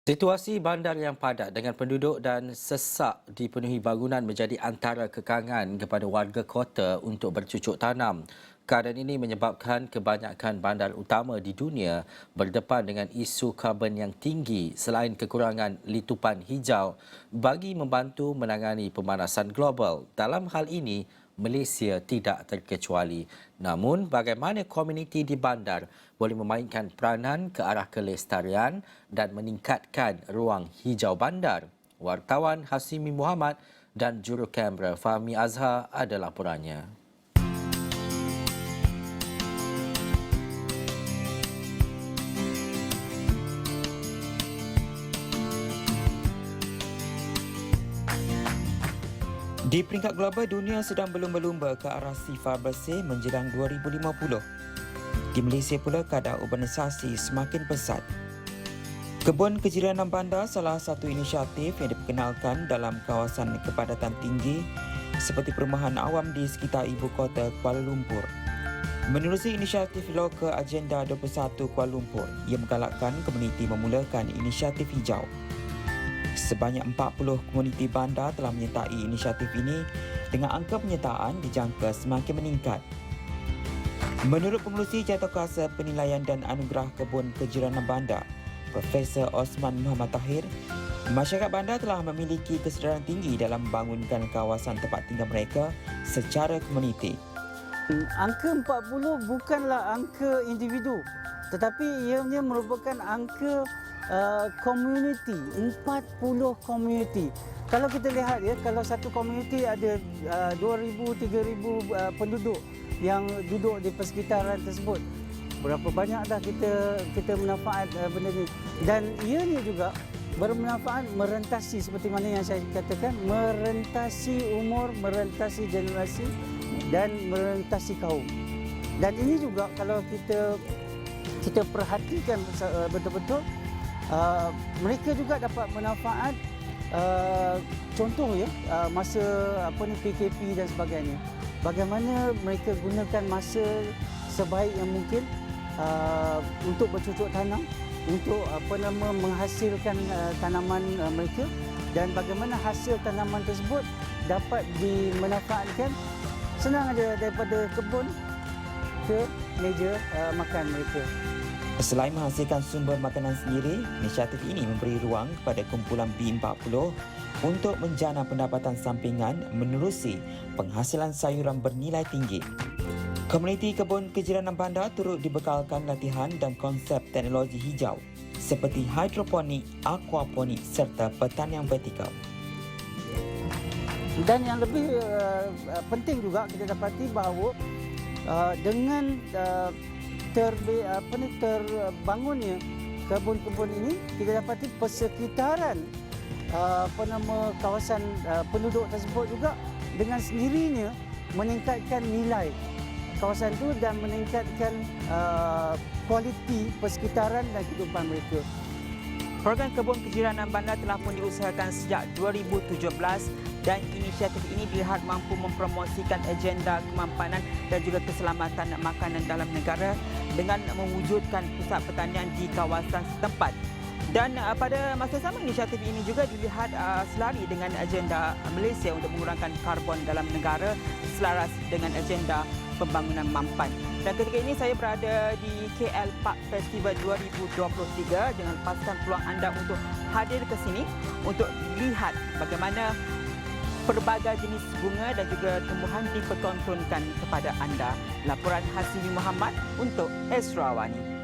Situasi bandar yang padat dengan penduduk dan sesak dipenuhi bangunan menjadi antara kekangan kepada warga kota untuk bercucuk tanam. Keadaan ini menyebabkan kebanyakan bandar utama di dunia berdepan dengan isu karbon yang tinggi selain kekurangan litupan hijau bagi membantu menangani pemanasan global. Dalam hal ini, Malaysia tidak terkecuali. Namun, bagaimana komuniti di bandar boleh memainkan peranan ke arah kelestarian dan meningkatkan ruang hijau bandar? Wartawan Hasimi Muhammad dan juru kamera Fahmi Azhar ada laporannya. Di peringkat global, dunia sedang berlumba-lumba ke arah sifar bersih menjelang 2050. Di Malaysia pula, kadar urbanisasi semakin pesat. Kebun Kejiranan Bandar salah satu inisiatif yang diperkenalkan dalam kawasan kepadatan tinggi seperti perumahan awam di sekitar ibu kota Kuala Lumpur. Menerusi inisiatif Lokal Agenda 21 Kuala Lumpur, ia menggalakkan komuniti memulakan inisiatif hijau. Sebanyak 40 komuniti bandar telah menyertai inisiatif ini dengan angka penyertaan dijangka semakin meningkat. Menurut Pengerusi Jawatankuasa Penilaian dan Anugerah Kebun Kejiranan Bandar, Profesor Osman Muhammad Tahir, masyarakat bandar telah memiliki kesedaran tinggi dalam membangunkan kawasan tempat tinggal mereka secara komuniti. Angka 40 bukanlah angka individu, tetapi ianya merupakan angka komuniti, 40 komuniti. Kalau kita lihat ya, kalau satu komuniti ada 2,000, 3,000 penduduk yang duduk di persekitaran tersebut, berapa banyak dah kita manfaat benda ni. Dan ianya juga bermanfaat merentasi seperti mana yang saya katakan, merentasi umur, merentasi generasi dan merentasi kaum. Dan ini juga kalau kita perhatikan betul-betul, mereka juga dapat manfaat, contoh ya, masa PKP dan sebagainya. Bagaimana mereka gunakan masa sebaik yang mungkin untuk bercucuk tanam, untuk menghasilkan tanaman mereka, dan bagaimana hasil tanaman tersebut dapat dimanfaatkan senang aja daripada kebun ke meja makan mereka. Selain menghasilkan sumber makanan sendiri, inisiatif ini memberi ruang kepada kumpulan B40 untuk menjana pendapatan sampingan menerusi penghasilan sayuran bernilai tinggi. Komuniti Kebun Kejiranan Bandar turut dibekalkan latihan dan konsep teknologi hijau seperti hidroponik, aquaponik serta pertanian vertikal. Dan yang lebih penting juga kita dapati bahawa dengan terbangunnya kebun-kebun ini, kita dapati persekitaran kawasan penduduk tersebut juga dengan sendirinya meningkatkan nilai kawasan itu dan meningkatkan kualiti persekitaran dan kehidupan mereka. Program Kebun Kejiranan Bandar telah pun diusahakan sejak 2017 dan inisiatif ini dilihat mampu mempromosikan agenda kemampanan dan juga keselamatan makanan dalam negara dengan mewujudkan pusat pertanian di kawasan setempat. Dan pada masa sama, inisiatif ini juga dilihat selari dengan agenda Malaysia untuk mengurangkan karbon dalam negara selaras dengan agenda pembangunan mampan. Dan ketika ini saya berada di KL Park Festival 2023. Jangan lepaskan peluang anda untuk hadir ke sini untuk lihat bagaimana pelbagai jenis bunga dan juga tumbuhan dipertontonkan kepada anda. Laporan Hasimi Muhammad untuk Esrawani.